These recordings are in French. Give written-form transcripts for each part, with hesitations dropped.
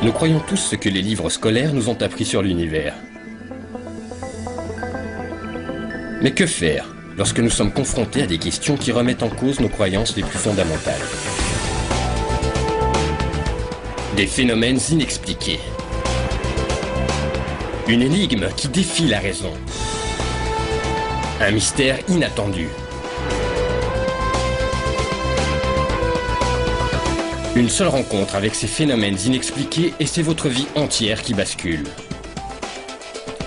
Nous croyons tous ce que les livres scolaires nous ont appris sur l'univers. Mais que faire lorsque nous sommes confrontés à des questions qui remettent en cause nos croyances les plus fondamentales? Des phénomènes inexpliqués. Une énigme qui défie la raison. Un mystère inattendu. Une seule rencontre avec ces phénomènes inexpliqués et c'est votre vie entière qui bascule.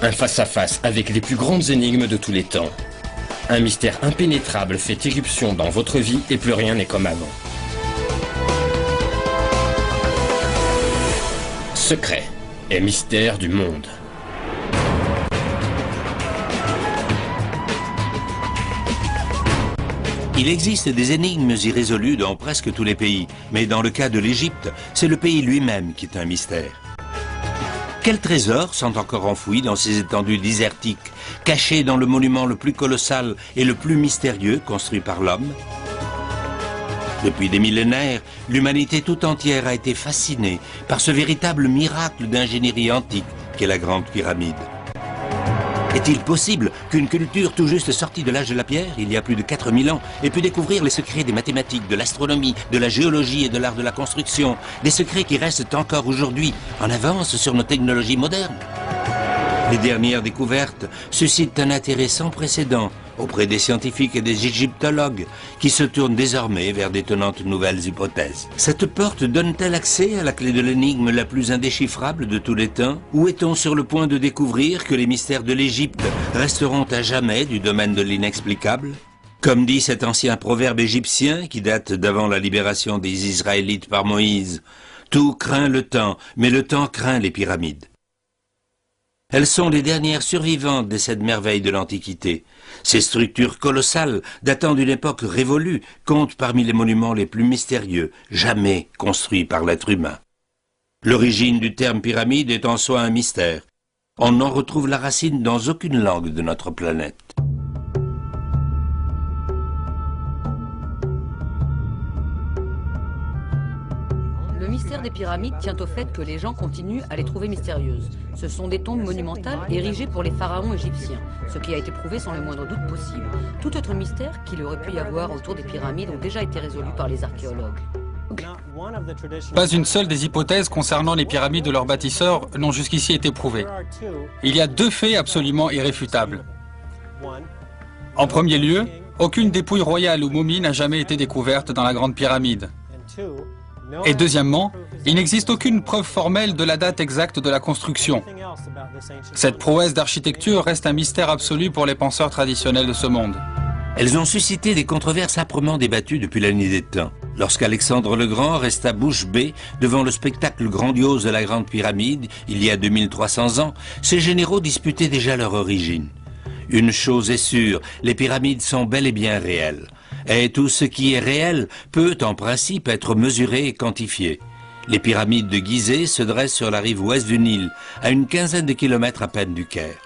Un face-à-face avec les plus grandes énigmes de tous les temps. Un mystère impénétrable fait irruption dans votre vie et plus rien n'est comme avant. Secret et mystère du monde. Il existe des énigmes irrésolues dans presque tous les pays, mais dans le cas de l'Égypte, c'est le pays lui-même qui est un mystère. Quels trésors sont encore enfouis dans ces étendues désertiques, cachés dans le monument le plus colossal et le plus mystérieux construit par l'homme? Depuis des millénaires, l'humanité tout entière a été fascinée par ce véritable miracle d'ingénierie antique qu'est la Grande Pyramide. Est-il possible qu'une culture tout juste sortie de l'âge de la pierre, il y a plus de 4000 ans, ait pu découvrir les secrets des mathématiques, de l'astronomie, de la géologie et de l'art de la construction, des secrets qui restent encore aujourd'hui en avance sur nos technologies modernes? Les dernières découvertes suscitent un intérêt sans précédent auprès des scientifiques et des égyptologues qui se tournent désormais vers d'étonnantes nouvelles hypothèses. Cette porte donne-t-elle accès à la clé de l'énigme la plus indéchiffrable de tous les temps? Ou est-on sur le point de découvrir que les mystères de l'Égypte resteront à jamais du domaine de l'inexplicable? Comme dit cet ancien proverbe égyptien qui date d'avant la libération des Israélites par Moïse, « Tout craint le temps, mais le temps craint les pyramides ». Elles sont les dernières survivantes de cette merveille de l'Antiquité. Ces structures colossales, datant d'une époque révolue, comptent parmi les monuments les plus mystérieux, jamais construits par l'être humain. L'origine du terme pyramide est en soi un mystère. On n'en retrouve la racine dans aucune langue de notre planète. Le mystère des pyramides tient au fait que les gens continuent à les trouver mystérieuses. Ce sont des tombes monumentales érigées pour les pharaons égyptiens, ce qui a été prouvé sans le moindre doute possible. Tout autre mystère qu'il aurait pu y avoir autour des pyramides ont déjà été résolus par les archéologues. Pas une seule des hypothèses concernant les pyramides de leurs bâtisseurs n'ont jusqu'ici été prouvées. Il y a deux faits absolument irréfutables. En premier lieu, aucune dépouille royale ou momie n'a jamais été découverte dans la Grande Pyramide. Et deuxièmement, il n'existe aucune preuve formelle de la date exacte de la construction. Cette prouesse d'architecture reste un mystère absolu pour les penseurs traditionnels de ce monde. Elles ont suscité des controverses âprement débattues depuis la nuit des temps. Lorsqu'Alexandre le Grand resta bouche bée devant le spectacle grandiose de la Grande Pyramide, il y a 2300 ans, ces généraux disputaient déjà leur origine. Une chose est sûre, les pyramides sont bel et bien réelles. Et tout ce qui est réel peut, en principe, être mesuré et quantifié. Les pyramides de Gizeh se dressent sur la rive ouest du Nil, à une quinzaine de kilomètres à peine du Caire.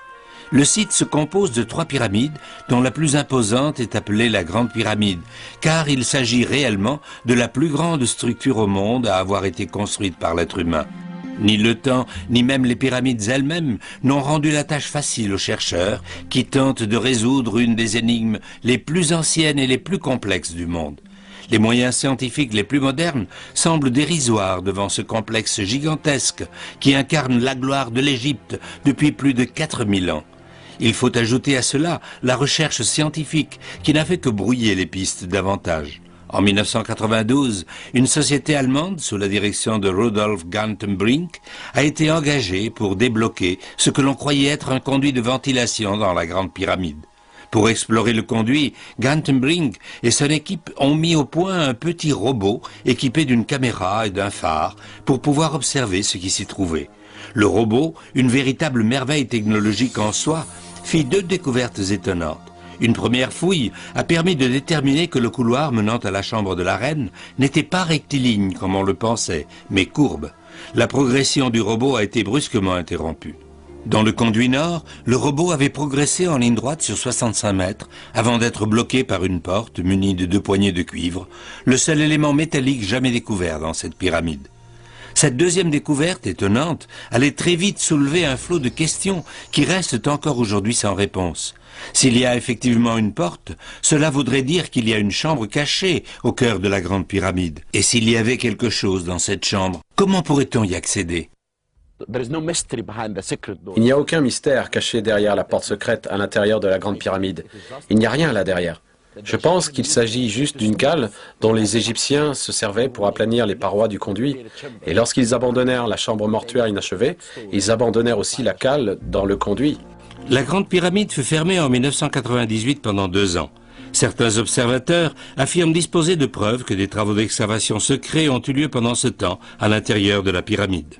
Le site se compose de 3 pyramides, dont la plus imposante est appelée la Grande Pyramide, car il s'agit réellement de la plus grande structure au monde à avoir été construite par l'être humain. Ni le temps, ni même les pyramides elles-mêmes n'ont rendu la tâche facile aux chercheurs qui tentent de résoudre une des énigmes les plus anciennes et les plus complexes du monde. Les moyens scientifiques les plus modernes semblent dérisoires devant ce complexe gigantesque qui incarne la gloire de l'Égypte depuis plus de 4000 ans. Il faut ajouter à cela la recherche scientifique qui n'a fait que brouiller les pistes davantage. En 1992, une société allemande, sous la direction de Rudolf Gantenbrink, a été engagée pour débloquer ce que l'on croyait être un conduit de ventilation dans la Grande Pyramide. Pour explorer le conduit, Gantenbrink et son équipe ont mis au point un petit robot équipé d'une caméra et d'un phare pour pouvoir observer ce qui s'y trouvait. Le robot, une véritable merveille technologique en soi, fit 2 découvertes étonnantes. Une première fouille a permis de déterminer que le couloir menant à la chambre de la reine n'était pas rectiligne comme on le pensait, mais courbe. La progression du robot a été brusquement interrompue. Dans le conduit nord, le robot avait progressé en ligne droite sur 65 mètres avant d'être bloqué par une porte munie de 2 poignées de cuivre, le seul élément métallique jamais découvert dans cette pyramide. Cette deuxième découverte, étonnante, allait très vite soulever un flot de questions qui restent encore aujourd'hui sans réponse. S'il y a effectivement une porte, cela voudrait dire qu'il y a une chambre cachée au cœur de la Grande Pyramide. Et s'il y avait quelque chose dans cette chambre, comment pourrait-on y accéder? Il n'y a aucun mystère caché derrière la porte secrète à l'intérieur de la Grande Pyramide. Il n'y a rien là derrière. Je pense qu'il s'agit juste d'une cale dont les Égyptiens se servaient pour aplanir les parois du conduit. Et lorsqu'ils abandonnèrent la chambre mortuaire inachevée, ils abandonnèrent aussi la cale dans le conduit. La Grande Pyramide fut fermée en 1998 pendant 2 ans. Certains observateurs affirment disposer de preuves que des travaux d'excavation secrets ont eu lieu pendant ce temps à l'intérieur de la pyramide.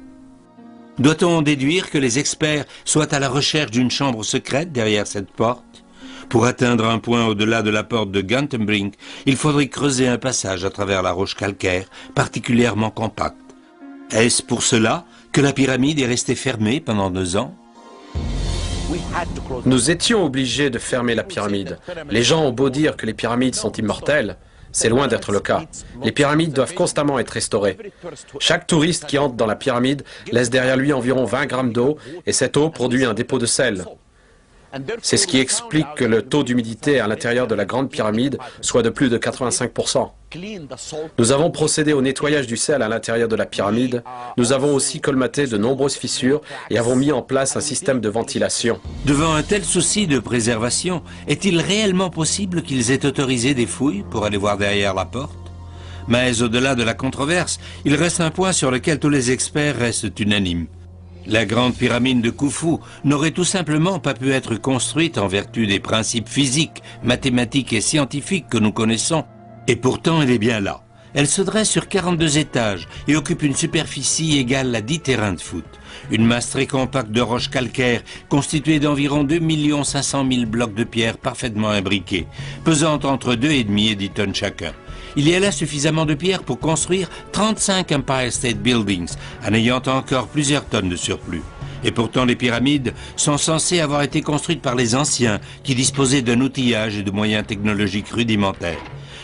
Doit-on en déduire que les experts soient à la recherche d'une chambre secrète derrière cette porte? Pour atteindre un point au-delà de la porte de Gantenbrink, il faudrait creuser un passage à travers la roche calcaire, particulièrement compacte. Est-ce pour cela que la pyramide est restée fermée pendant 2 ans? Nous étions obligés de fermer la pyramide. Les gens ont beau dire que les pyramides sont immortelles, c'est loin d'être le cas. Les pyramides doivent constamment être restaurées. Chaque touriste qui entre dans la pyramide laisse derrière lui environ 20 grammes d'eau et cette eau produit un dépôt de sel. C'est ce qui explique que le taux d'humidité à l'intérieur de la Grande Pyramide soit de plus de 85%. Nous avons procédé au nettoyage du sel à l'intérieur de la pyramide. Nous avons aussi colmaté de nombreuses fissures et avons mis en place un système de ventilation. Devant un tel souci de préservation, est-il réellement possible qu'ils aient autorisé des fouilles pour aller voir derrière la porte? Mais au-delà de la controverse, il reste un point sur lequel tous les experts restent unanimes. La Grande Pyramide de Khufu n'aurait tout simplement pas pu être construite en vertu des principes physiques, mathématiques et scientifiques que nous connaissons. Et pourtant, elle est bien là. Elle se dresse sur 42 étages et occupe une superficie égale à 10 terrains de foot. Une masse très compacte de roches calcaires constituée d'environ 2 500 000 blocs de pierre parfaitement imbriqués, pesant entre 2,5 et 10 tonnes chacun. Il y a là suffisamment de pierre pour construire 35 Empire State Buildings, en ayant encore plusieurs tonnes de surplus. Et pourtant, les pyramides sont censées avoir été construites par les anciens, qui disposaient d'un outillage et de moyens technologiques rudimentaires.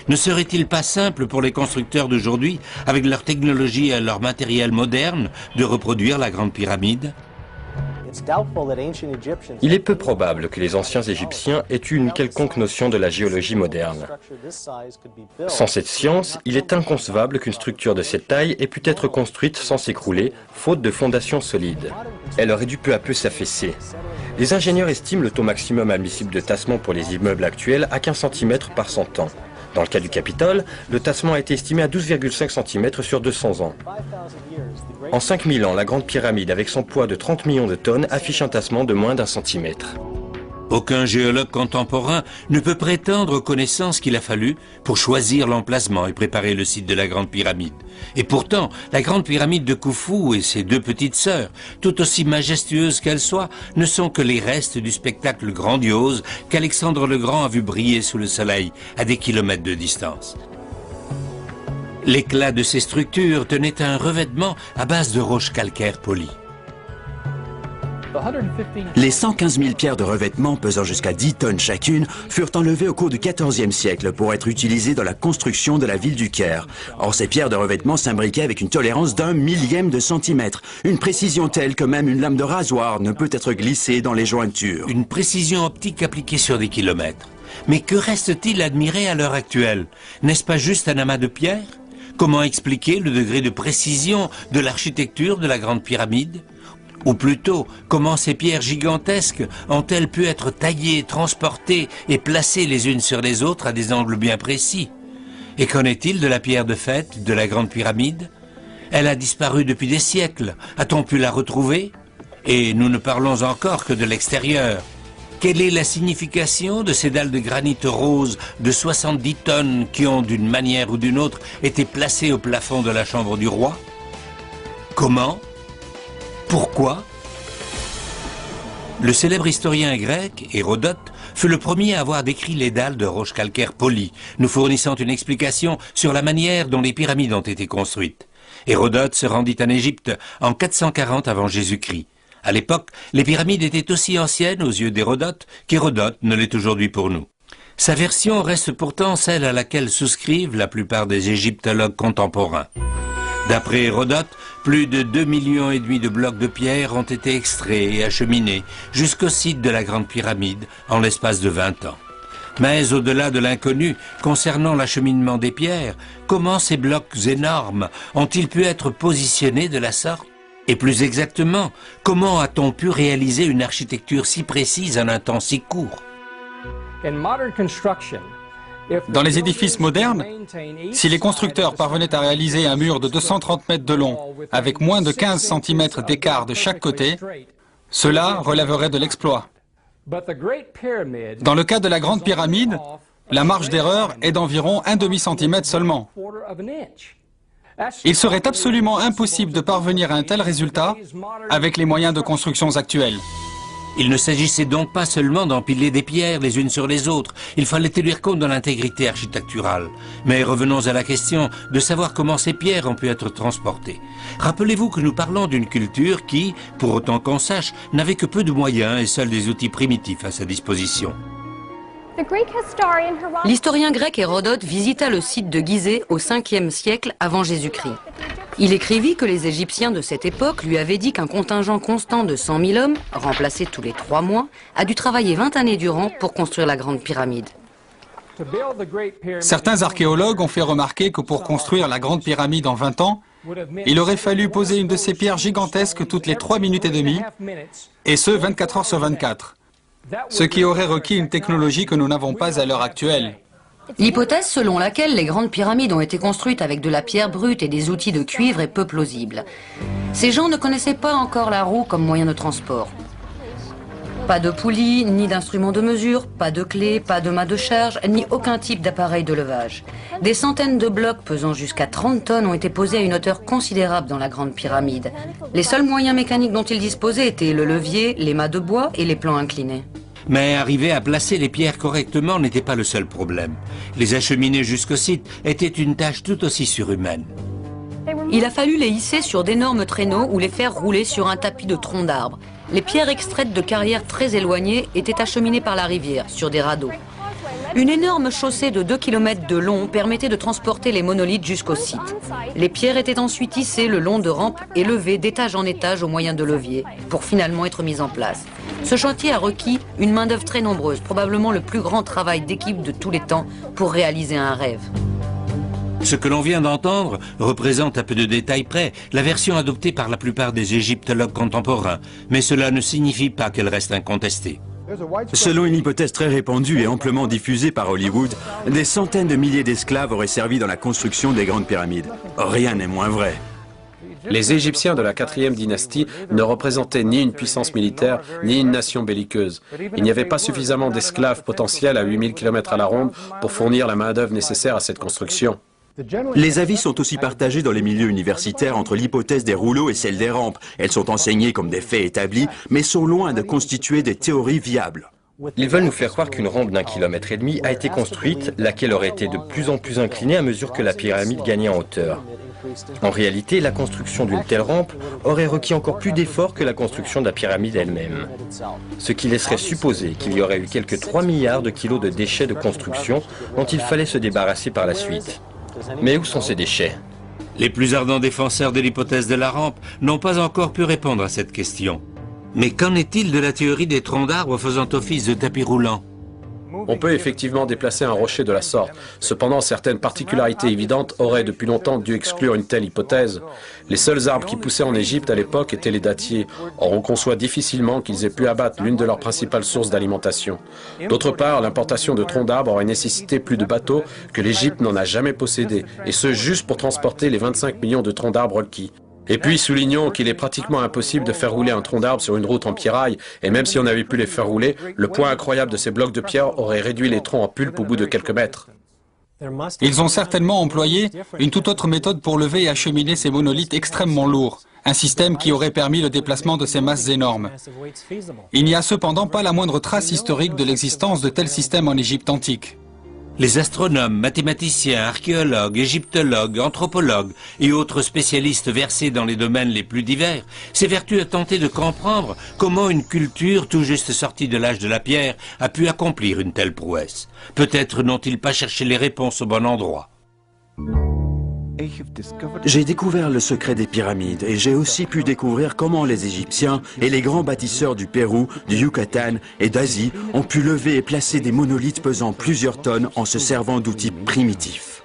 Ne serait-il pas simple pour les constructeurs d'aujourd'hui, avec leur technologie et leur matériel moderne, de reproduire la Grande Pyramide? Il est peu probable que les anciens Égyptiens aient eu une quelconque notion de la géologie moderne. Sans cette science, il est inconcevable qu'une structure de cette taille ait pu être construite sans s'écrouler, faute de fondations solides. Elle aurait dû peu à peu s'affaisser. Les ingénieurs estiment le taux maximum admissible de tassement pour les immeubles actuels à 15 cm par 100 ans. Dans le cas du Capitole, le tassement a été estimé à 12,5 cm sur 200 ans. En 5000 ans, la Grande Pyramide, avec son poids de 30 millions de tonnes, affiche un tassement de moins d'1 centimètre. Aucun géologue contemporain ne peut prétendre aux connaissances qu'il a fallu pour choisir l'emplacement et préparer le site de la Grande Pyramide. Et pourtant, la Grande Pyramide de Khufu et ses 2 petites sœurs, tout aussi majestueuses qu'elles soient, ne sont que les restes du spectacle grandiose qu'Alexandre le Grand a vu briller sous le soleil à des kilomètres de distance. L'éclat de ces structures tenait à un revêtement à base de roches calcaires polies. Les 115 000 pierres de revêtement pesant jusqu'à 10 tonnes chacune furent enlevées au cours du XIVe siècle pour être utilisées dans la construction de la ville du Caire. Or, ces pierres de revêtement s'imbriquaient avec une tolérance d'1 millième de centimètre, une précision telle que même une lame de rasoir ne peut être glissée dans les jointures. Une précision optique appliquée sur des kilomètres. Mais que reste-t-il à admirer à l'heure actuelle? N'est-ce pas juste un amas de pierres? Comment expliquer le degré de précision de l'architecture de la Grande Pyramide? Ou plutôt, comment ces pierres gigantesques ont-elles pu être taillées, transportées et placées les unes sur les autres à des angles bien précis? Et qu'en est-il de la pierre de fête de la Grande Pyramide? Elle a disparu depuis des siècles. A-t-on pu la retrouver? Et nous ne parlons encore que de l'extérieur. Quelle est la signification de ces dalles de granit rose de 70 tonnes qui ont, d'une manière ou d'une autre, été placées au plafond de la chambre du roi? Comment? Pourquoi? Le célèbre historien grec, Hérodote, fut le premier à avoir décrit les dalles de roches calcaires polies, nous fournissant une explication sur la manière dont les pyramides ont été construites. Hérodote se rendit en Égypte en 440 avant Jésus-Christ. À l'époque, les pyramides étaient aussi anciennes aux yeux d'Hérodote qu'Hérodote ne l'est aujourd'hui pour nous. Sa version reste pourtant celle à laquelle souscrivent la plupart des égyptologues contemporains. D'après Hérodote, plus de 2,5 millions de blocs de pierre ont été extraits et acheminés jusqu'au site de la Grande Pyramide en l'espace de 20 ans. Mais au-delà de l'inconnu concernant l'acheminement des pierres, comment ces blocs énormes ont-ils pu être positionnés de la sorte? Et plus exactement, comment a-t-on pu réaliser une architecture si précise en un temps si court? Dans les édifices modernes, si les constructeurs parvenaient à réaliser un mur de 230 mètres de long avec moins de 15 cm d'écart de chaque côté, cela relèverait de l'exploit. Dans le cas de la Grande Pyramide, la marge d'erreur est d'environ un demi-centimètre seulement. Il serait absolument impossible de parvenir à un tel résultat avec les moyens de construction actuels. Il ne s'agissait donc pas seulement d'empiler des pierres les unes sur les autres, il fallait tenir compte de l'intégrité architecturale. Mais revenons à la question de savoir comment ces pierres ont pu être transportées. Rappelez-vous que nous parlons d'une culture qui, pour autant qu'on sache, n'avait que peu de moyens et seuls des outils primitifs à sa disposition. L'historien grec Hérodote visita le site de Gizeh au 5e siècle avant Jésus-Christ. Il écrivit que les Égyptiens de cette époque lui avaient dit qu'un contingent constant de 100 000 hommes, remplacé tous les 3 mois, a dû travailler 20 années durant pour construire la Grande Pyramide. Certains archéologues ont fait remarquer que pour construire la Grande Pyramide en 20 ans, il aurait fallu poser une de ces pierres gigantesques toutes les 3 minutes et demie, et ce 24 heures sur 24. Ce qui aurait requis une technologie que nous n'avons pas à l'heure actuelle. L'hypothèse selon laquelle les grandes pyramides ont été construites avec de la pierre brute et des outils de cuivre est peu plausible. Ces gens ne connaissaient pas encore la roue comme moyen de transport. Pas de poulies, ni d'instruments de mesure, pas de clés, pas de mât de charge, ni aucun type d'appareil de levage. Des centaines de blocs pesant jusqu'à 30 tonnes ont été posés à une hauteur considérable dans la Grande Pyramide. Les seuls moyens mécaniques dont ils disposaient étaient le levier, les mâts de bois et les plans inclinés. Mais arriver à placer les pierres correctement n'était pas le seul problème. Les acheminer jusqu'au site était une tâche tout aussi surhumaine. Il a fallu les hisser sur d'énormes traîneaux ou les faire rouler sur un tapis de troncs d'arbres. Les pierres extraites de carrières très éloignées étaient acheminées par la rivière, sur des radeaux. Une énorme chaussée de 2 km de long permettait de transporter les monolithes jusqu'au site. Les pierres étaient ensuite hissées le long de rampes et levées d'étage en étage au moyen de leviers, pour finalement être mises en place. Ce chantier a requis une main-d'œuvre très nombreuse, probablement le plus grand travail d'équipe de tous les temps pour réaliser un rêve. Ce que l'on vient d'entendre représente à peu de détails près la version adoptée par la plupart des égyptologues contemporains, mais cela ne signifie pas qu'elle reste incontestée. Selon une hypothèse très répandue et amplement diffusée par Hollywood, des centaines de milliers d'esclaves auraient servi dans la construction des grandes pyramides. Rien n'est moins vrai. Les Égyptiens de la 4e dynastie ne représentaient ni une puissance militaire, ni une nation belliqueuse. Il n'y avait pas suffisamment d'esclaves potentiels à 8000 km à la ronde pour fournir la main-d'œuvre nécessaire à cette construction. Les avis sont aussi partagés dans les milieux universitaires entre l'hypothèse des rouleaux et celle des rampes. Elles sont enseignées comme des faits établis, mais sont loin de constituer des théories viables. Ils veulent nous faire croire qu'une rampe d'1,5 km a été construite, laquelle aurait été de plus en plus inclinée à mesure que la pyramide gagnait en hauteur. En réalité, la construction d'une telle rampe aurait requis encore plus d'efforts que la construction de la pyramide elle-même. Ce qui laisserait supposer qu'il y aurait eu quelques 3 milliards de kilos de déchets de construction dont il fallait se débarrasser par la suite. Mais où sont ces déchets? Les plus ardents défenseurs de l'hypothèse de la rampe n'ont pas encore pu répondre à cette question. Mais qu'en est-il de la théorie des troncs d'arbres faisant office de tapis roulant? On peut effectivement déplacer un rocher de la sorte. Cependant, certaines particularités évidentes auraient depuis longtemps dû exclure une telle hypothèse. Les seuls arbres qui poussaient en Égypte à l'époque étaient les dattiers. Or, on conçoit difficilement qu'ils aient pu abattre l'une de leurs principales sources d'alimentation. D'autre part, l'importation de troncs d'arbres aurait nécessité plus de bateaux que l'Égypte n'en a jamais possédé, et ce juste pour transporter les 25 millions de troncs d'arbres requis. Et puis, soulignons qu'il est pratiquement impossible de faire rouler un tronc d'arbre sur une route en pierraille, et même si on avait pu les faire rouler, le poids incroyable de ces blocs de pierre aurait réduit les troncs en pulpe au bout de quelques mètres. Ils ont certainement employé une toute autre méthode pour lever et acheminer ces monolithes extrêmement lourds, un système qui aurait permis le déplacement de ces masses énormes. Il n'y a cependant pas la moindre trace historique de l'existence de tels systèmes en Égypte antique. Les astronomes, mathématiciens, archéologues, égyptologues, anthropologues et autres spécialistes versés dans les domaines les plus divers s'évertuent à tenter de comprendre comment une culture tout juste sortie de l'âge de la pierre a pu accomplir une telle prouesse. Peut-être n'ont-ils pas cherché les réponses au bon endroit. J'ai découvert le secret des pyramides et j'ai aussi pu découvrir comment les Égyptiens et les grands bâtisseurs du Pérou, du Yucatan et d'Asie ont pu lever et placer des monolithes pesant plusieurs tonnes en se servant d'outils primitifs.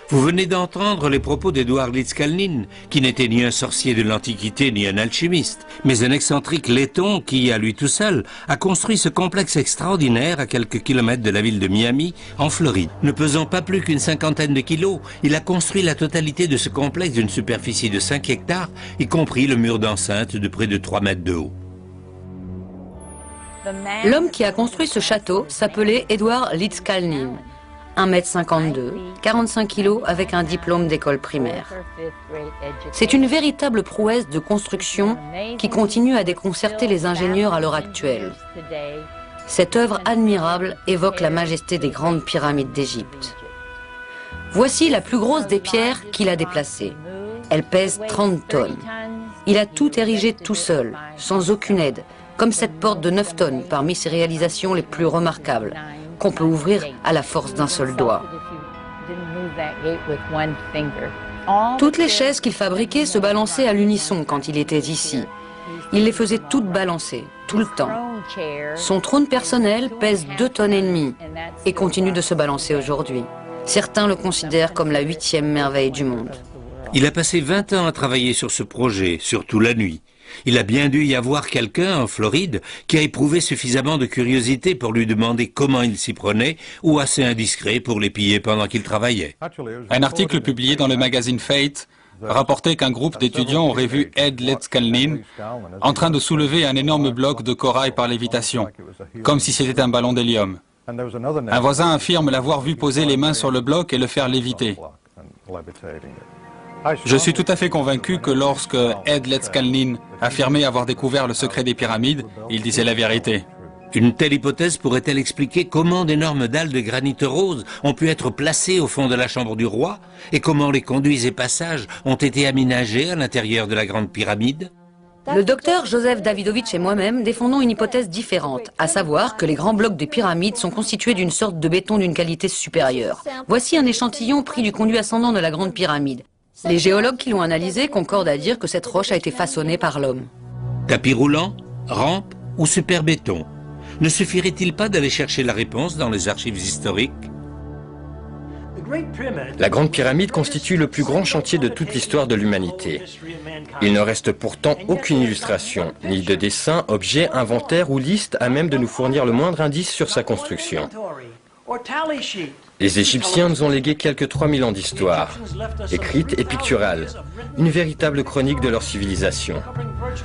Vous venez d'entendre les propos d'Edouard Litzkalnin, qui n'était ni un sorcier de l'Antiquité ni un alchimiste, mais un excentrique laiton qui, à lui tout seul, a construit ce complexe extraordinaire à quelques kilomètres de la ville de Miami, en Floride. Ne pesant pas plus qu'une cinquantaine de kilos, il a construit la totalité de ce complexe d'une superficie de 5 hectares, y compris le mur d'enceinte de près de 3 mètres de haut. L'homme qui a construit ce château s'appelait Edouard Litzkalnin. 1m52, 45 kg avec un diplôme d'école primaire. C'est une véritable prouesse de construction qui continue à déconcerter les ingénieurs à l'heure actuelle. Cette œuvre admirable évoque la majesté des grandes pyramides d'Égypte. Voici la plus grosse des pierres qu'il a déplacées. Elle pèse 30 tonnes. Il a tout érigé tout seul, sans aucune aide, comme cette porte de 9 tonnes parmi ses réalisations les plus remarquables, qu'on peut ouvrir à la force d'un seul doigt. Toutes les chaises qu'il fabriquait se balançaient à l'unisson quand il était ici. Il les faisait toutes balancer, tout le temps. Son trône personnel pèse 2 tonnes et demie et continue de se balancer aujourd'hui. Certains le considèrent comme la 8e merveille du monde. Il a passé 20 ans à travailler sur ce projet, surtout la nuit. Il a bien dû y avoir quelqu'un en Floride qui a éprouvé suffisamment de curiosité pour lui demander comment il s'y prenait, ou assez indiscret pour les piller pendant qu'il travaillait. Un article publié dans le magazine Fate rapportait qu'un groupe d'étudiants aurait vu Ed Litzkalnin en train de soulever un énorme bloc de corail par lévitation, comme si c'était un ballon d'hélium. Un voisin affirme l'avoir vu poser les mains sur le bloc et le faire léviter. Je suis tout à fait convaincu que lorsque Ed Litzkalnin affirmait avoir découvert le secret des pyramides, il disait la vérité. Une telle hypothèse pourrait-elle expliquer comment d'énormes dalles de granit rose ont pu être placées au fond de la chambre du roi et comment les conduits et passages ont été aménagés à l'intérieur de la grande pyramide? Le docteur Joseph Davidovitch et moi-même défendons une hypothèse différente, à savoir que les grands blocs des pyramides sont constitués d'une sorte de béton d'une qualité supérieure. Voici un échantillon pris du conduit ascendant de la grande pyramide. Les géologues qui l'ont analysé concordent à dire que cette roche a été façonnée par l'homme. Tapis roulant, rampe ou super béton? Ne suffirait-il pas d'aller chercher la réponse dans les archives historiques? La Grande Pyramide constitue le plus grand chantier de toute l'histoire de l'humanité. Il ne reste pourtant aucune illustration, ni de dessin, objet, inventaire ou liste à même de nous fournir le moindre indice sur sa construction. Les Égyptiens nous ont légué quelques 3000 ans d'histoire, écrite et picturale, une véritable chronique de leur civilisation,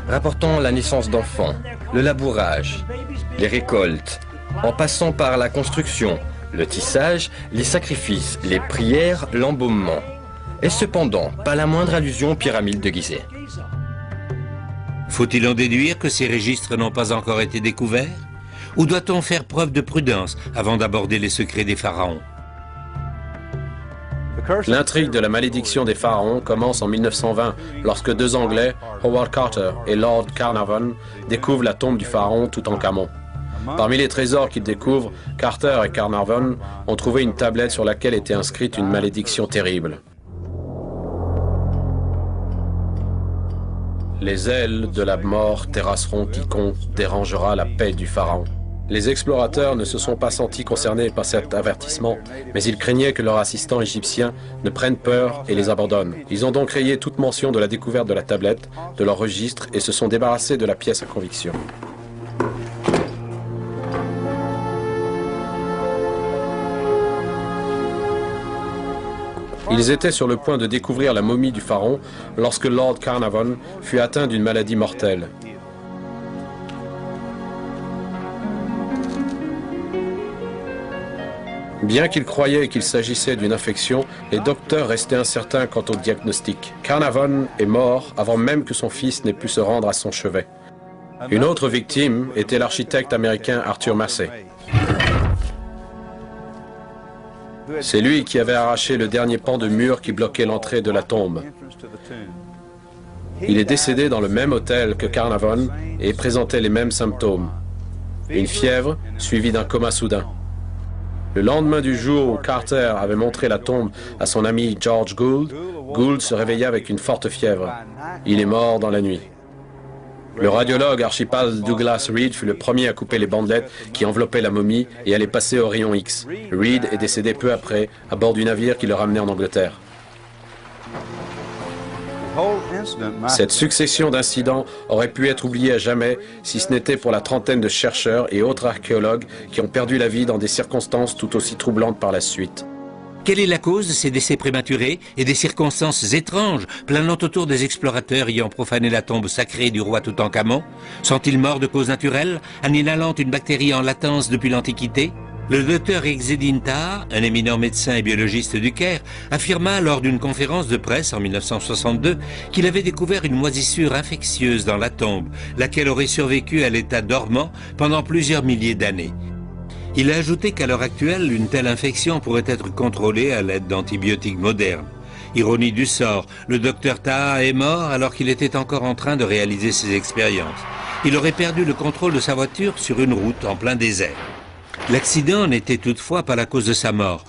rapportant la naissance d'enfants, le labourage, les récoltes, en passant par la construction, le tissage, les sacrifices, les prières, l'embaumement. Et cependant, pas la moindre allusion aux pyramides de Gizeh. Faut-il en déduire que ces registres n'ont pas encore été découverts? Ou doit-on faire preuve de prudence avant d'aborder les secrets des pharaons? L'intrigue de la malédiction des pharaons commence en 1920 lorsque 2 Anglais, Howard Carter et Lord Carnarvon, découvrent la tombe du pharaon Toutankhamon. Parmi les trésors qu'ils découvrent, Carter et Carnarvon ont trouvé une tablette sur laquelle était inscrite une malédiction terrible. Les ailes de la mort terrasseront quiconque dérangera la paix du pharaon. Les explorateurs ne se sont pas sentis concernés par cet avertissement, mais ils craignaient que leurs assistants égyptiens ne prennent peur et les abandonnent. Ils ont donc rayé toute mention de la découverte de la tablette, de leur registre, et se sont débarrassés de la pièce à conviction. Ils étaient sur le point de découvrir la momie du pharaon lorsque Lord Carnarvon fut atteint d'une maladie mortelle. Bien qu'ils croyaient qu'il s'agissait d'une infection, les docteurs restaient incertains quant au diagnostic. Carnarvon est mort avant même que son fils n'ait pu se rendre à son chevet. Une autre victime était l'architecte américain Arthur Massey. C'est lui qui avait arraché le dernier pan de mur qui bloquait l'entrée de la tombe. Il est décédé dans le même hôtel que Carnarvon et présentait les mêmes symptômes. Une fièvre suivie d'un coma soudain. Le lendemain du jour où Carter avait montré la tombe à son ami George Gould, Gould se réveilla avec une forte fièvre. Il est mort dans la nuit. Le radiologue Archibald Douglas Reed fut le premier à couper les bandelettes qui enveloppaient la momie et à les passer au rayon X. Reed est décédé peu après, à bord du navire qui le ramenait en Angleterre. Cette succession d'incidents aurait pu être oubliée à jamais si ce n'était pour la trentaine de chercheurs et autres archéologues qui ont perdu la vie dans des circonstances tout aussi troublantes par la suite. Quelle est la cause de ces décès prématurés et des circonstances étranges planant autour des explorateurs ayant profané la tombe sacrée du roi Toutankhamon? Sont-ils morts de cause naturelle, en inhalant une bactérie en latence depuis l'Antiquité? Le docteur Izzedine Taha, un éminent médecin et biologiste du Caire, affirma lors d'une conférence de presse en 1962 qu'il avait découvert une moisissure infectieuse dans la tombe, laquelle aurait survécu à l'état dormant pendant plusieurs milliers d'années. Il a ajouté qu'à l'heure actuelle, une telle infection pourrait être contrôlée à l'aide d'antibiotiques modernes. Ironie du sort, le docteur Taha est mort alors qu'il était encore en train de réaliser ses expériences. Il aurait perdu le contrôle de sa voiture sur une route en plein désert. L'accident n'était toutefois pas la cause de sa mort.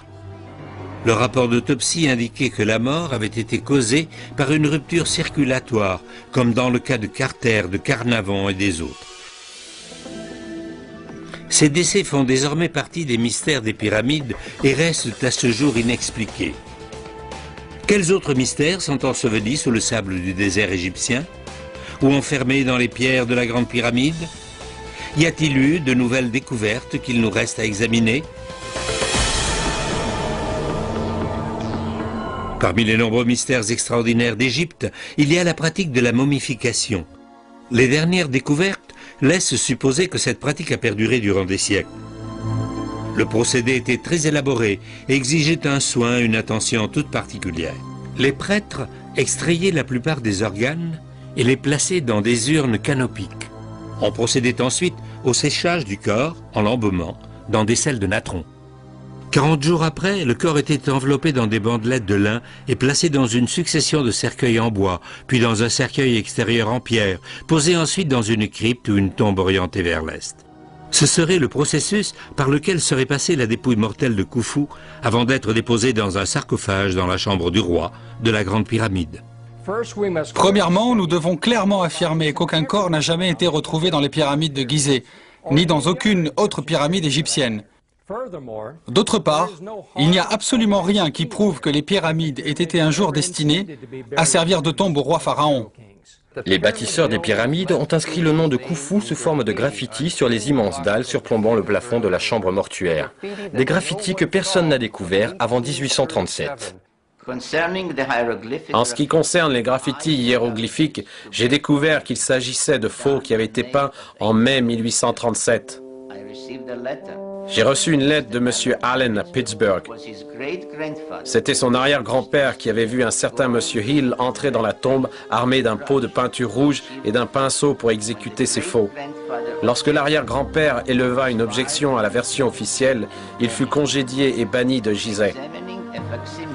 Le rapport d'autopsie indiquait que la mort avait été causée par une rupture circulatoire, comme dans le cas de Carter, de Carnavon et des autres. Ces décès font désormais partie des mystères des pyramides et restent à ce jour inexpliqués. Quels autres mystères sont ensevelis sous le sable du désert égyptien? Ou enfermés dans les pierres de la Grande Pyramide? Y a-t-il eu de nouvelles découvertes qu'il nous reste à examiner? Parmi les nombreux mystères extraordinaires d'Égypte, il y a la pratique de la momification. Les dernières découvertes laissent supposer que cette pratique a perduré durant des siècles. Le procédé était très élaboré et exigeait un soin, une attention toute particulière. Les prêtres extrayaient la plupart des organes et les plaçaient dans des urnes canopiques. On procédait ensuite au séchage du corps en l'embaumant dans des sels de natron. 40 jours après, le corps était enveloppé dans des bandelettes de lin et placé dans une succession de cercueils en bois, puis dans un cercueil extérieur en pierre, posé ensuite dans une crypte ou une tombe orientée vers l'est. Ce serait le processus par lequel serait passée la dépouille mortelle de Khufu avant d'être déposée dans un sarcophage dans la chambre du roi de la Grande Pyramide. Premièrement, nous devons clairement affirmer qu'aucun corps n'a jamais été retrouvé dans les pyramides de Gizeh, ni dans aucune autre pyramide égyptienne. D'autre part, il n'y a absolument rien qui prouve que les pyramides aient été un jour destinées à servir de tombe au roi pharaon. Les bâtisseurs des pyramides ont inscrit le nom de Khufu sous forme de graffitis sur les immenses dalles surplombant le plafond de la chambre mortuaire. Des graffitis que personne n'a découverts avant 1837. En ce qui concerne les graffitis hiéroglyphiques, j'ai découvert qu'il s'agissait de faux qui avaient été peints en mai 1837. J'ai reçu une lettre de M. Allen à Pittsburgh. C'était son arrière-grand-père qui avait vu un certain M. Hill entrer dans la tombe armé d'un pot de peinture rouge et d'un pinceau pour exécuter ses faux. Lorsque l'arrière-grand-père éleva une objection à la version officielle, il fut congédié et banni de Gizeh.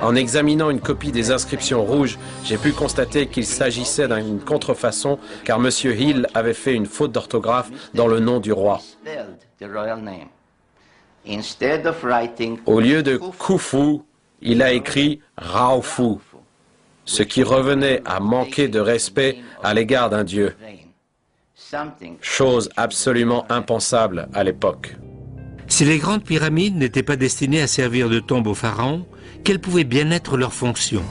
En examinant une copie des inscriptions rouges, j'ai pu constater qu'il s'agissait d'une contrefaçon car M. Hill avait fait une faute d'orthographe dans le nom du roi. Au lieu de Khufu, il a écrit Raofu, ce qui revenait à manquer de respect à l'égard d'un dieu. Chose absolument impensable à l'époque. Si les grandes pyramides n'étaient pas destinées à servir de tombe aux pharaons, quelle pouvait bien être leur fonction?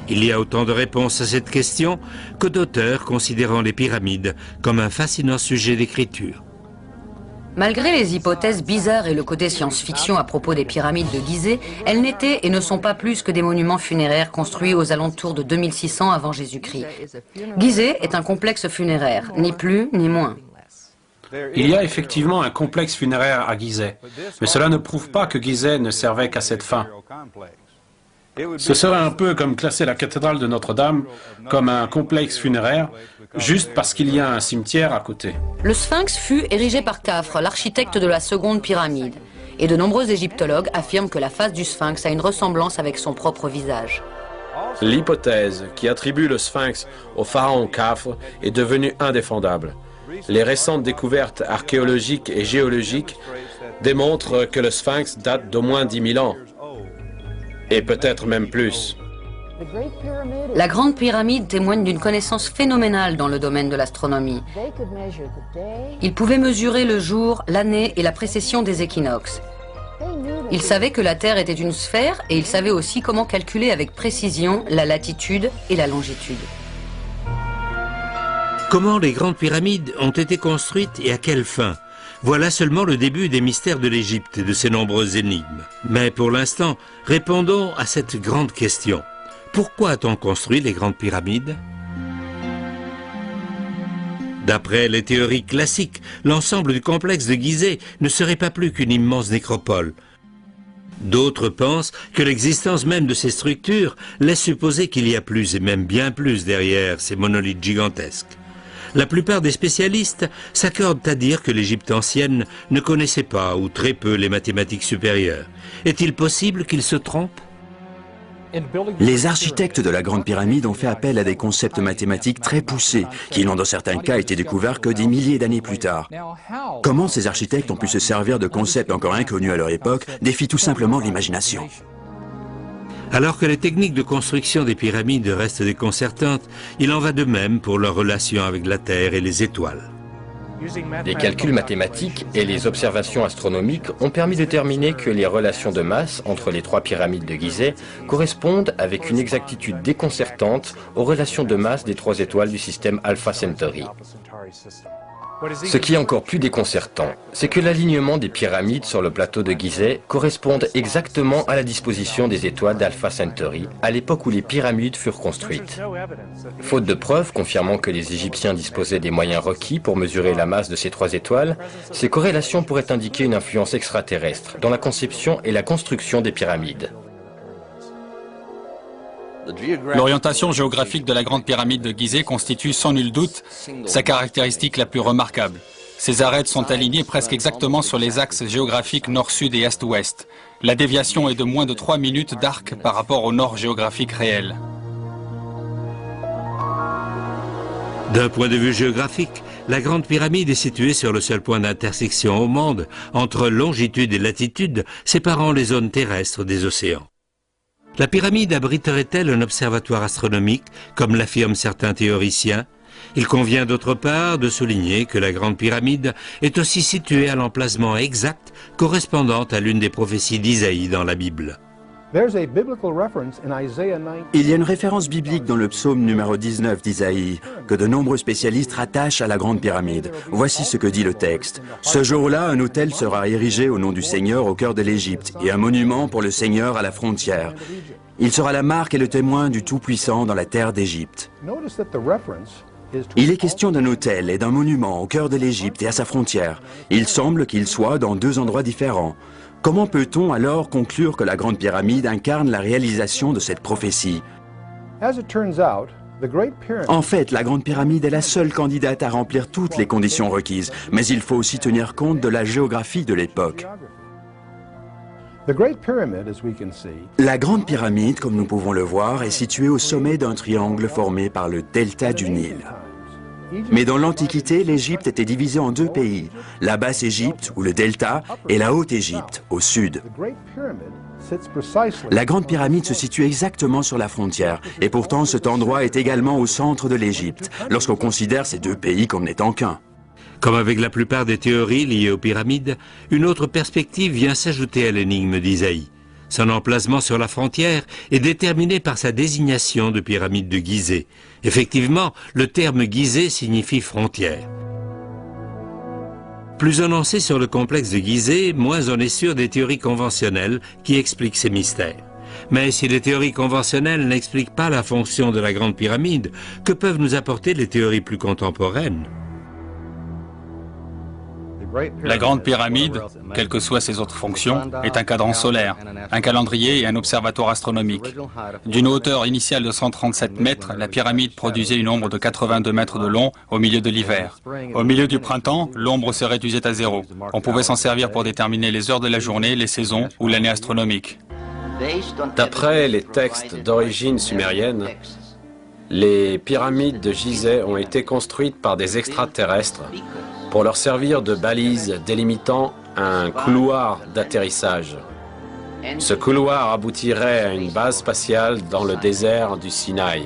Il y a autant de réponses à cette question que d'auteurs considérant les pyramides comme un fascinant sujet d'écriture. Malgré les hypothèses bizarres et le côté science-fiction à propos des pyramides de Gizeh, elles n'étaient et ne sont pas plus que des monuments funéraires construits aux alentours de 2600 avant Jésus-Christ. Gizeh est un complexe funéraire, ni plus ni moins. Il y a effectivement un complexe funéraire à Gizeh, mais cela ne prouve pas que Gizeh ne servait qu'à cette fin. Ce serait un peu comme classer la cathédrale de Notre-Dame comme un complexe funéraire, juste parce qu'il y a un cimetière à côté. Le Sphinx fut érigé par Khafre, l'architecte de la seconde pyramide. Et de nombreux égyptologues affirment que la face du Sphinx a une ressemblance avec son propre visage. L'hypothèse qui attribue le Sphinx au pharaon Khafre est devenue indéfendable. Les récentes découvertes archéologiques et géologiques démontrent que le Sphinx date d'au moins 10 000 ans, et peut-être même plus. La Grande Pyramide témoigne d'une connaissance phénoménale dans le domaine de l'astronomie. Ils pouvaient mesurer le jour, l'année et la précession des équinoxes. Ils savaient que la Terre était une sphère et ils savaient aussi comment calculer avec précision la latitude et la longitude. Comment les grandes pyramides ont été construites et à quelle fin? Voilà seulement le début des mystères de l'Égypte et de ses nombreuses énigmes. Mais pour l'instant, répondons à cette grande question. Pourquoi a-t-on construit les grandes pyramides? D'après les théories classiques, l'ensemble du complexe de Gizeh ne serait pas plus qu'une immense nécropole. D'autres pensent que l'existence même de ces structures laisse supposer qu'il y a plus et même bien plus derrière ces monolithes gigantesques. La plupart des spécialistes s'accordent à dire que l'Égypte ancienne ne connaissait pas ou très peu les mathématiques supérieures. Est-il possible qu'ils se trompent? Les architectes de la Grande Pyramide ont fait appel à des concepts mathématiques très poussés, qui n'ont dans certains cas été découverts que des milliers d'années plus tard. Comment ces architectes ont pu se servir de concepts encore inconnus à leur époque défie tout simplement l'imagination. Alors que les techniques de construction des pyramides restent déconcertantes, il en va de même pour leur relation avec la Terre et les étoiles. Les calculs mathématiques et les observations astronomiques ont permis de déterminer que les relations de masse entre les trois pyramides de Gizeh correspondent avec une exactitude déconcertante aux relations de masse des trois étoiles du système Alpha Centauri. Ce qui est encore plus déconcertant, c'est que l'alignement des pyramides sur le plateau de Gizeh corresponde exactement à la disposition des étoiles d'Alpha Centauri à l'époque où les pyramides furent construites. Faute de preuves confirmant que les Égyptiens disposaient des moyens requis pour mesurer la masse de ces trois étoiles, ces corrélations pourraient indiquer une influence extraterrestre dans la conception et la construction des pyramides. L'orientation géographique de la Grande Pyramide de Gizeh constitue sans nul doute sa caractéristique la plus remarquable. Ses arêtes sont alignées presque exactement sur les axes géographiques nord-sud et est-ouest. La déviation est de moins de 3 minutes d'arc par rapport au nord géographique réel. D'un point de vue géographique, la Grande Pyramide est située sur le seul point d'intersection au monde entre longitude et latitude séparant les zones terrestres des océans. La pyramide abriterait-elle un observatoire astronomique, comme l'affirment certains théoriciens? Il convient d'autre part de souligner que la Grande Pyramide est aussi située à l'emplacement exact correspondant à l'une des prophéties d'Isaïe dans la Bible. Il y a une référence biblique dans le psaume numéro 19 d'Isaïe, que de nombreux spécialistes rattachent à la Grande Pyramide. Voici ce que dit le texte. « Ce jour-là, un autel sera érigé au nom du Seigneur au cœur de l'Égypte, et un monument pour le Seigneur à la frontière. Il sera la marque et le témoin du Tout-Puissant dans la terre d'Égypte. » Il est question d'un autel et d'un monument au cœur de l'Égypte et à sa frontière. Il semble qu'il soit dans deux endroits différents. Comment peut-on alors conclure que la Grande Pyramide incarne la réalisation de cette prophétie? En fait, la Grande Pyramide est la seule candidate à remplir toutes les conditions requises, mais il faut aussi tenir compte de la géographie de l'époque. La Grande Pyramide, comme nous pouvons le voir, est située au sommet d'un triangle formé par le delta du Nil. Mais dans l'Antiquité, l'Égypte était divisée en deux pays, la Basse-Égypte, ou le delta, et la Haute-Égypte, au sud. La Grande Pyramide se situe exactement sur la frontière, et pourtant cet endroit est également au centre de l'Égypte, lorsqu'on considère ces deux pays comme n'étant qu'un. Comme avec la plupart des théories liées aux pyramides, une autre perspective vient s'ajouter à l'énigme d'Isaïe. Son emplacement sur la frontière est déterminé par sa désignation de pyramide de Gizeh. Effectivement, le terme Gizeh signifie frontière. Plus on en sait sur le complexe de Gizeh, moins on est sûr des théories conventionnelles qui expliquent ces mystères. Mais si les théories conventionnelles n'expliquent pas la fonction de la Grande Pyramide, que peuvent nous apporter les théories plus contemporaines ? La Grande Pyramide, quelles que soient ses autres fonctions, est un cadran solaire, un calendrier et un observatoire astronomique. D'une hauteur initiale de 137 mètres, la pyramide produisait une ombre de 82 mètres de long au milieu de l'hiver. Au milieu du printemps, l'ombre se réduisait à zéro. On pouvait s'en servir pour déterminer les heures de la journée, les saisons ou l'année astronomique. D'après les textes d'origine sumérienne, les pyramides de Gizeh ont été construites par des extraterrestres pour leur servir de balises délimitant un couloir d'atterrissage. Ce couloir aboutirait à une base spatiale dans le désert du Sinaï.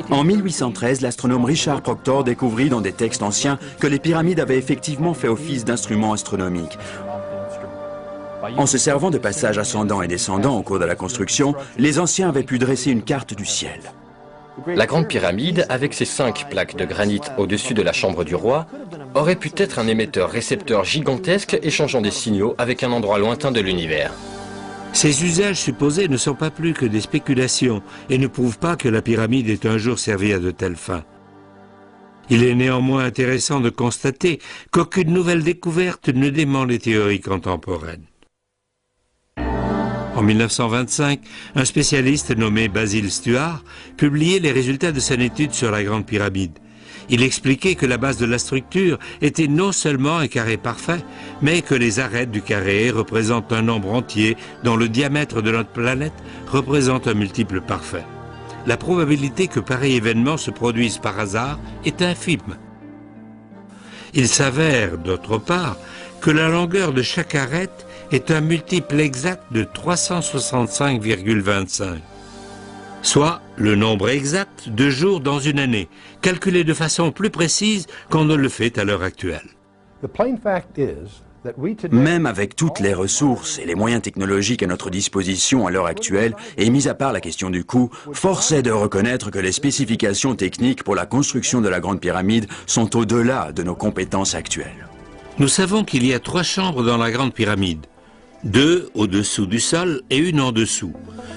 En 1813, l'astronome Richard Proctor découvrit dans des textes anciens que les pyramides avaient effectivement fait office d'instruments astronomiques. En se servant de passages ascendants et descendants au cours de la construction, les anciens avaient pu dresser une carte du ciel. La Grande Pyramide, avec ses 5 plaques de granit au-dessus de la chambre du roi, aurait pu être un émetteur-récepteur gigantesque échangeant des signaux avec un endroit lointain de l'univers. Ces usages supposés ne sont pas plus que des spéculations et ne prouvent pas que la pyramide ait un jour servi à de telles fins. Il est néanmoins intéressant de constater qu'aucune nouvelle découverte ne dément les théories contemporaines. En 1925, un spécialiste nommé Basil Stuart publiait les résultats de son étude sur la Grande Pyramide. Il expliquait que la base de la structure était non seulement un carré parfait, mais que les arêtes du carré représentent un nombre entier dont le diamètre de notre planète représente un multiple parfait. La probabilité que pareil événement se produise par hasard est infime. Il s'avère, d'autre part, que la longueur de chaque arête est un multiple exact de 365,25, soit le nombre exact de jours dans une année, calculé de façon plus précise qu'on ne le fait à l'heure actuelle. Même avec toutes les ressources et les moyens technologiques à notre disposition à l'heure actuelle, et mis à part la question du coût, force est de reconnaître que les spécifications techniques pour la construction de la Grande Pyramide sont au-delà de nos compétences actuelles. Nous savons qu'il y a 3 chambres dans la Grande Pyramide, 2 au-dessous du sol et une en dessous.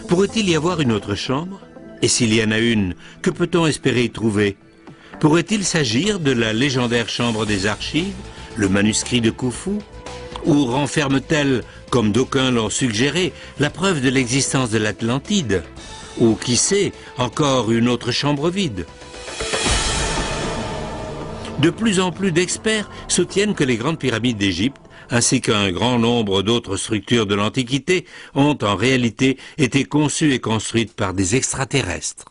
Pourrait-il y avoir une autre chambre? Et s'il y en a une, que peut-on espérer y trouver? Pourrait-il s'agir de la légendaire chambre des archives, le manuscrit de Khufu? Ou renferme-t-elle, comme d'aucuns l'ont suggéré, la preuve de l'existence de l'Atlantide? Ou qui sait, encore une autre chambre vide? De plus en plus d'experts soutiennent que les grandes pyramides d'Égypte, ainsi qu'un grand nombre d'autres structures de l'Antiquité, ont en réalité été conçues et construites par des extraterrestres.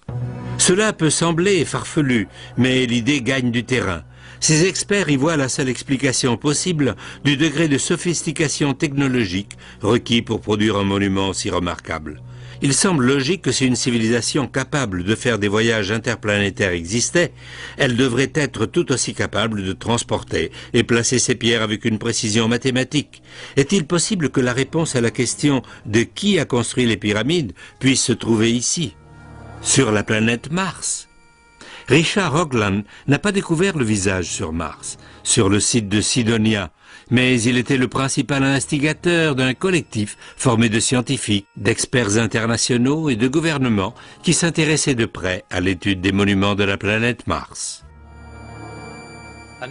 Cela peut sembler farfelu, mais l'idée gagne du terrain. Ces experts y voient la seule explication possible du degré de sophistication technologique requis pour produire un monument si remarquable. Il semble logique que si une civilisation capable de faire des voyages interplanétaires existait, elle devrait être tout aussi capable de transporter et placer ses pierres avec une précision mathématique. Est-il possible que la réponse à la question de qui a construit les pyramides puisse se trouver ici, sur la planète Mars? Richard Hoagland n'a pas découvert le visage sur Mars, sur le site de Cydonia, mais il était le principal instigateur d'un collectif formé de scientifiques, d'experts internationaux et de gouvernements qui s'intéressaient de près à l'étude des monuments de la planète Mars.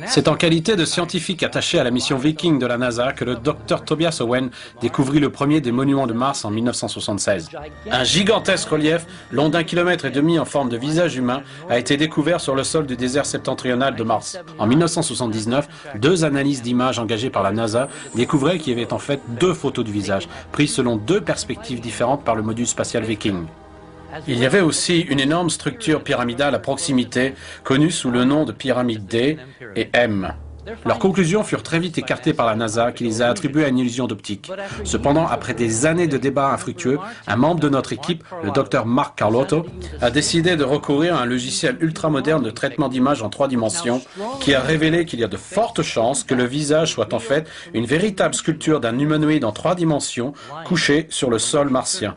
C'est en qualité de scientifique attaché à la mission Viking de la NASA que le Dr Tobias Owen découvrit le premier des monuments de Mars en 1976. Un gigantesque relief, long d'1,5 km en forme de visage humain, a été découvert sur le sol du désert septentrional de Mars. En 1979, 2 analyses d'images engagées par la NASA découvraient qu'il y avait en fait 2 photos du visage, prises selon 2 perspectives différentes par le module spatial Viking. Il y avait aussi une énorme structure pyramidale à proximité, connue sous le nom de pyramide D et M. Leurs conclusions furent très vite écartées par la NASA, qui les a attribuées à une illusion d'optique. Cependant, après des années de débats infructueux, un membre de notre équipe, le Dr Mark Carlotto, a décidé de recourir à un logiciel ultramoderne de traitement d'images en 3 dimensions, qui a révélé qu'il y a de fortes chances que le visage soit en fait une véritable sculpture d'un humanoïde en 3 dimensions, couché sur le sol martien.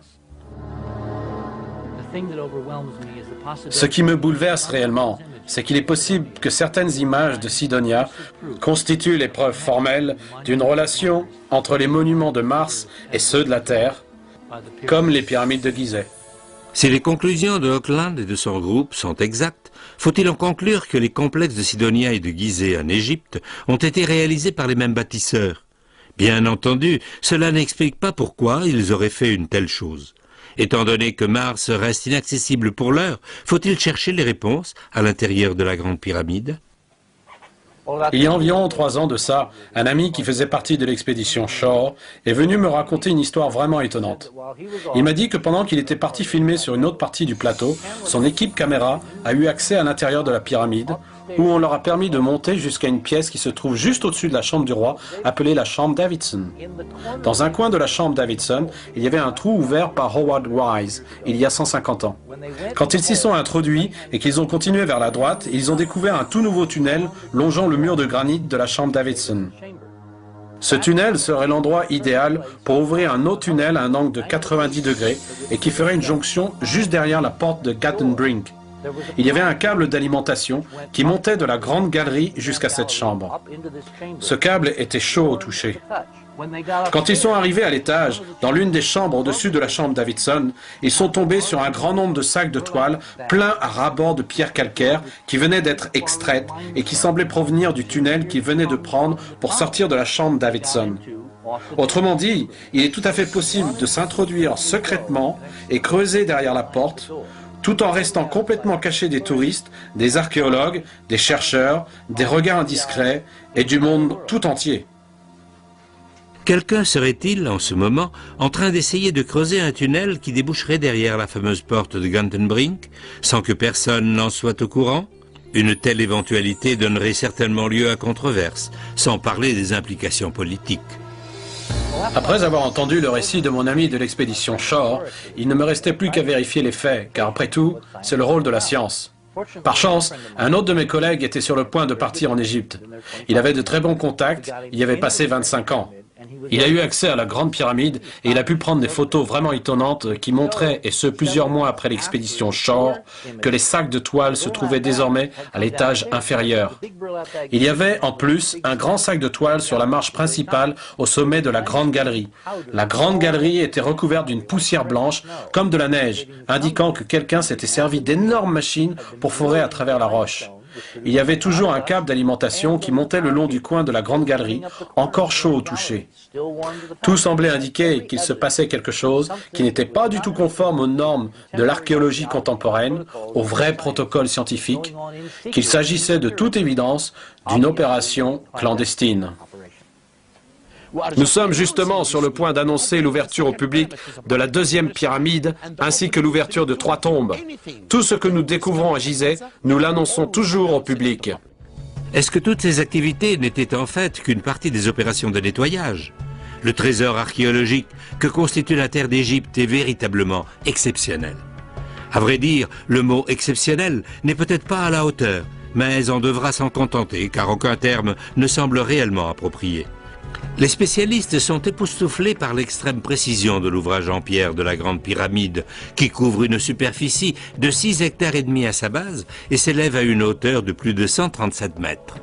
Ce qui me bouleverse réellement, c'est qu'il est possible que certaines images de Cydonia constituent les preuves formelles d'une relation entre les monuments de Mars et ceux de la Terre, comme les pyramides de Gizeh. Si les conclusions de Hoagland et de son groupe sont exactes, faut-il en conclure que les complexes de Cydonia et de Gizeh en Égypte ont été réalisés par les mêmes bâtisseurs? Bien entendu, cela n'explique pas pourquoi ils auraient fait une telle chose. Étant donné que Mars reste inaccessible pour l'heure, faut-il chercher les réponses à l'intérieur de la Grande Pyramide? Il y a environ 3 ans de ça, un ami qui faisait partie de l'expédition Shore est venu me raconter une histoire vraiment étonnante. Il m'a dit que pendant qu'il était parti filmer sur une autre partie du plateau, son équipe caméra a eu accès à l'intérieur de la pyramide, où on leur a permis de monter jusqu'à une pièce qui se trouve juste au-dessus de la chambre du roi, appelée la chambre Davidson. Dans un coin de la chambre Davidson, il y avait un trou ouvert par Howard Wise, il y a 150 ans. Quand ils s'y sont introduits et qu'ils ont continué vers la droite, ils ont découvert un tout nouveau tunnel longeant le mur de granit de la chambre Davidson. Ce tunnel serait l'endroit idéal pour ouvrir un autre tunnel à un angle de 90 degrés et qui ferait une jonction juste derrière la porte de Gatton Brink. Il y avait un câble d'alimentation qui montait de la grande galerie jusqu'à cette chambre. Ce câble était chaud au toucher. Quand ils sont arrivés à l'étage, dans l'une des chambres au-dessus de la chambre Davidson, ils sont tombés sur un grand nombre de sacs de toile pleins à ras-bord de pierres calcaires qui venaient d'être extraites et qui semblaient provenir du tunnel qu'ils venaient de prendre pour sortir de la chambre Davidson. Autrement dit, il est tout à fait possible de s'introduire secrètement et creuser derrière la porte, tout en restant complètement caché des touristes, des archéologues, des chercheurs, des regards indiscrets et du monde tout entier. Quelqu'un serait-il, en ce moment, en train d'essayer de creuser un tunnel qui déboucherait derrière la fameuse porte de Gatton Brink, sans que personne n'en soit au courant? Une telle éventualité donnerait certainement lieu à controverse, sans parler des implications politiques. Après avoir entendu le récit de mon ami de l'expédition Shore, il ne me restait plus qu'à vérifier les faits, car après tout, c'est le rôle de la science. Par chance, un autre de mes collègues était sur le point de partir en Égypte. Il avait de très bons contacts, il y avait passé 25 ans. Il a eu accès à la Grande Pyramide et il a pu prendre des photos vraiment étonnantes qui montraient, et ce plusieurs mois après l'expédition Shore, que les sacs de toile se trouvaient désormais à l'étage inférieur. Il y avait en plus un grand sac de toile sur la marche principale au sommet de la Grande Galerie. La Grande Galerie était recouverte d'une poussière blanche comme de la neige, indiquant que quelqu'un s'était servi d'énormes machines pour forer à travers la roche. Il y avait toujours un câble d'alimentation qui montait le long du coin de la Grande Galerie, encore chaud au toucher. Tout semblait indiquer qu'il se passait quelque chose qui n'était pas du tout conforme aux normes de l'archéologie contemporaine, aux vrais protocoles scientifiques, qu'il s'agissait de toute évidence d'une opération clandestine. Nous sommes justement sur le point d'annoncer l'ouverture au public de la 2e pyramide, ainsi que l'ouverture de 3 tombes. Tout ce que nous découvrons à Gizeh, nous l'annonçons toujours au public. Est-ce que toutes ces activités n'étaient en fait qu'une partie des opérations de nettoyage? Le trésor archéologique que constitue la terre d'Égypte est véritablement exceptionnel. À vrai dire, le mot « exceptionnel » n'est peut-être pas à la hauteur, mais on devra s'en contenter car aucun terme ne semble réellement approprié. Les spécialistes sont époustouflés par l'extrême précision de l'ouvrage en pierre de la Grande Pyramide, qui couvre une superficie de 6,5 hectares à sa base et s'élève à une hauteur de plus de 137 mètres.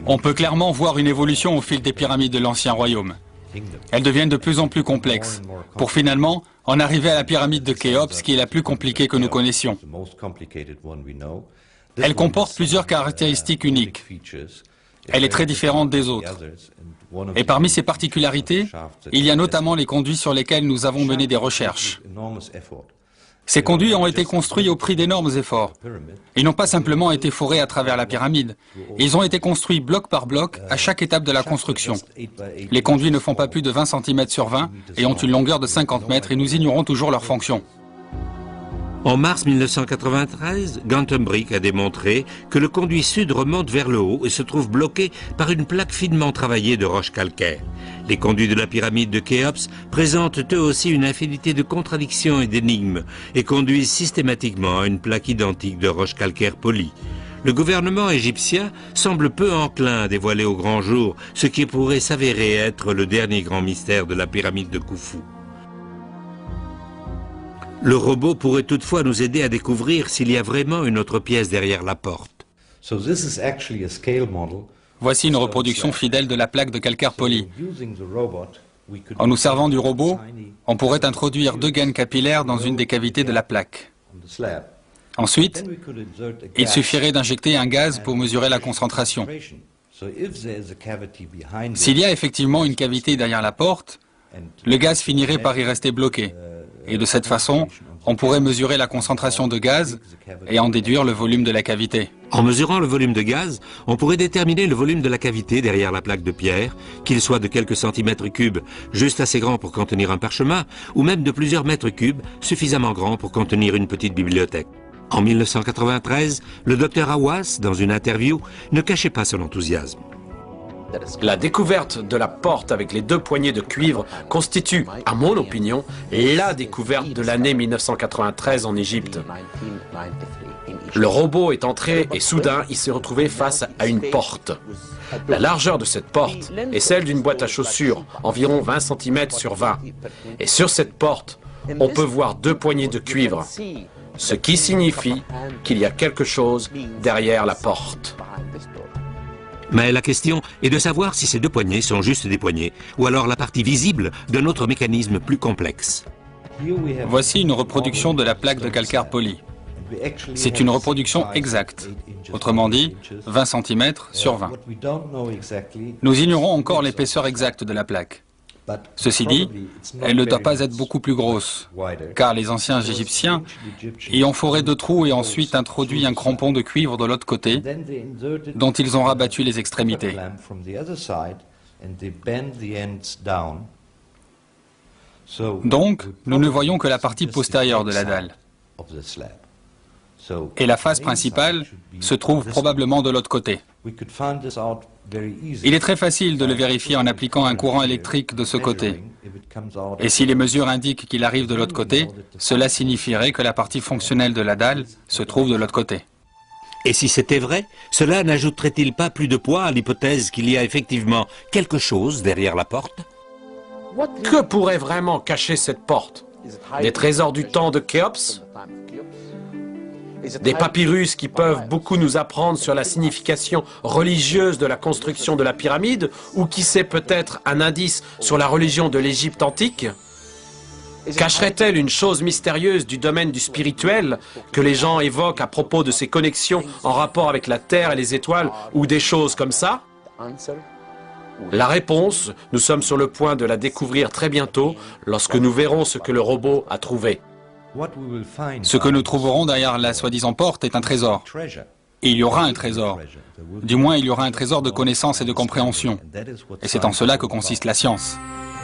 On peut clairement voir une évolution au fil des pyramides de l'ancien royaume. Elles deviennent de plus en plus complexes, pour finalement en arriver à la pyramide de Khéops, qui est la plus compliquée que nous connaissions. Elle comporte plusieurs caractéristiques uniques. Elle est très différente des autres. Et parmi ces particularités, il y a notamment les conduits sur lesquels nous avons mené des recherches. Ces conduits ont été construits au prix d'énormes efforts. Ils n'ont pas simplement été forés à travers la pyramide. Ils ont été construits bloc par bloc à chaque étape de la construction. Les conduits ne font pas plus de 20 cm sur 20 et ont une longueur de 50 mètres et nous ignorons toujours leur fonction. En mars 1993, Gatton Brink a démontré que le conduit sud remonte vers le haut et se trouve bloqué par une plaque finement travaillée de roches calcaires. Les conduits de la pyramide de Khéops présentent eux aussi une infinité de contradictions et d'énigmes et conduisent systématiquement à une plaque identique de roches calcaires polies. Le gouvernement égyptien semble peu enclin à dévoiler au grand jour ce qui pourrait s'avérer être le dernier grand mystère de la pyramide de Khufu. Le robot pourrait toutefois nous aider à découvrir s'il y a vraiment une autre pièce derrière la porte. Voici une reproduction fidèle de la plaque de calcaire poli. En nous servant du robot, on pourrait introduire 2 gaines capillaires dans une des cavités de la plaque. Ensuite, il suffirait d'injecter un gaz pour mesurer la concentration. S'il y a effectivement une cavité derrière la porte, le gaz finirait par y rester bloqué. Et de cette façon, On pourrait mesurer la concentration de gaz et en déduire le volume de la cavité. En mesurant le volume de gaz, on pourrait déterminer le volume de la cavité derrière la plaque de pierre, qu'il soit de quelques centimètres cubes, juste assez grand pour contenir un parchemin, ou même de plusieurs mètres cubes, suffisamment grand pour contenir une petite bibliothèque. En 1993, le docteur Hawass, dans une interview, ne cachait pas son enthousiasme. La découverte de la porte avec les 2 poignées de cuivre constitue, à mon opinion, la découverte de l'année 1993 en Égypte. Le robot est entré et soudain, il s'est retrouvé face à une porte. La largeur de cette porte est celle d'une boîte à chaussures, environ 20 cm sur 20. Et sur cette porte, on peut voir 2 poignées de cuivre, ce qui signifie qu'il y a quelque chose derrière la porte. Mais la question est de savoir si ces 2 poignées sont juste des poignées, ou alors la partie visible d'un autre mécanisme plus complexe. Voici une reproduction de la plaque de calcaire poli. C'est une reproduction exacte, autrement dit 20 cm sur 20. Nous ignorons encore l'épaisseur exacte de la plaque. Ceci dit, elle ne doit pas être beaucoup plus grosse, car les anciens Égyptiens y ont foré 2 trous et ensuite introduit un crampon de cuivre de l'autre côté, dont ils ont rabattu les extrémités. Donc, nous ne voyons que la partie postérieure de la dalle. Et la face principale se trouve probablement de l'autre côté. Il est très facile de le vérifier en appliquant un courant électrique de ce côté. Et si les mesures indiquent qu'il arrive de l'autre côté, cela signifierait que la partie fonctionnelle de la dalle se trouve de l'autre côté. Et si c'était vrai, cela n'ajouterait-il pas plus de poids à l'hypothèse qu'il y a effectivement quelque chose derrière la porte? Que pourrait vraiment cacher cette porte? Des trésors du temps de Khéops? Des papyrus qui peuvent beaucoup nous apprendre sur la signification religieuse de la construction de la pyramide, ou qui sait peut-être un indice sur la religion de l'Égypte antique? Cacherait-elle une chose mystérieuse du domaine du spirituel que les gens évoquent à propos de ces connexions en rapport avec la Terre et les étoiles, ou des choses comme ça? La réponse, nous sommes sur le point de la découvrir très bientôt lorsque nous verrons ce que le robot a trouvé. Ce que nous trouverons derrière la soi-disant porte est un trésor. Et il y aura un trésor. Du moins, il y aura un trésor de connaissance et de compréhension. Et c'est en cela que consiste la science.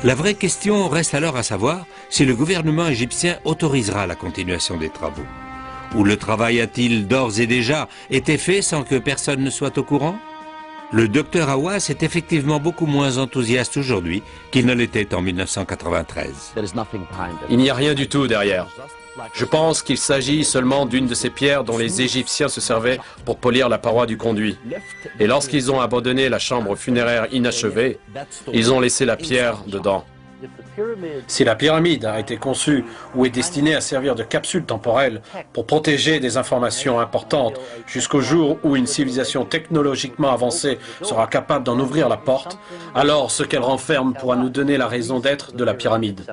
La vraie question reste alors à savoir si le gouvernement égyptien autorisera la continuation des travaux. Ou le travail a-t-il d'ores et déjà été fait sans que personne ne soit au courant? Le docteur Hawass est effectivement beaucoup moins enthousiaste aujourd'hui qu'il ne l'était en 1993. Il n'y a rien du tout derrière. Je pense qu'il s'agit seulement d'une de ces pierres dont les Égyptiens se servaient pour polir la paroi du conduit. Et lorsqu'ils ont abandonné la chambre funéraire inachevée, ils ont laissé la pierre dedans. Si la pyramide a été conçue ou est destinée à servir de capsule temporelle pour protéger des informations importantes jusqu'au jour où une civilisation technologiquement avancée sera capable d'en ouvrir la porte, alors ce qu'elle renferme pourra nous donner la raison d'être de la pyramide.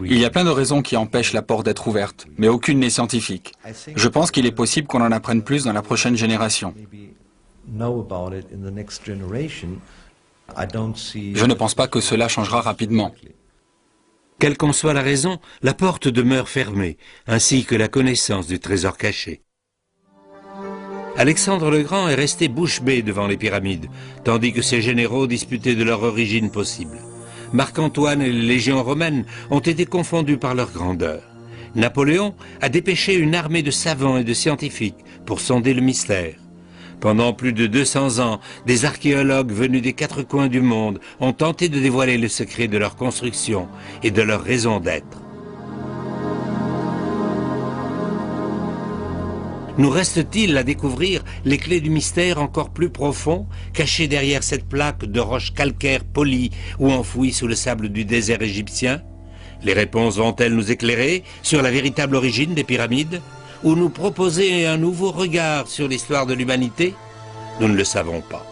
Il y a plein de raisons qui empêchent la porte d'être ouverte, mais aucune n'est scientifique. Je pense qu'il est possible qu'on en apprenne plus dans la prochaine génération. Je ne pense pas que cela changera rapidement. Quelle qu'en soit la raison, la porte demeure fermée, ainsi que la connaissance du trésor caché. Alexandre le Grand est resté bouche bée devant les pyramides, tandis que ses généraux disputaient de leur origine possible. Marc-Antoine et les légions romaines ont été confondus par leur grandeur. Napoléon a dépêché une armée de savants et de scientifiques pour sonder le mystère. Pendant plus de 200 ans, des archéologues venus des 4 coins du monde ont tenté de dévoiler le secret de leur construction et de leur raison d'être. Nous reste-t-il à découvrir les clés du mystère encore plus profond, cachées derrière cette plaque de roches calcaires polies ou enfouies sous le sable du désert égyptien? Les réponses vont-elles nous éclairer sur la véritable origine des pyramides? Ou nous proposer un nouveau regard sur l'histoire de l'humanité? Nous ne le savons pas.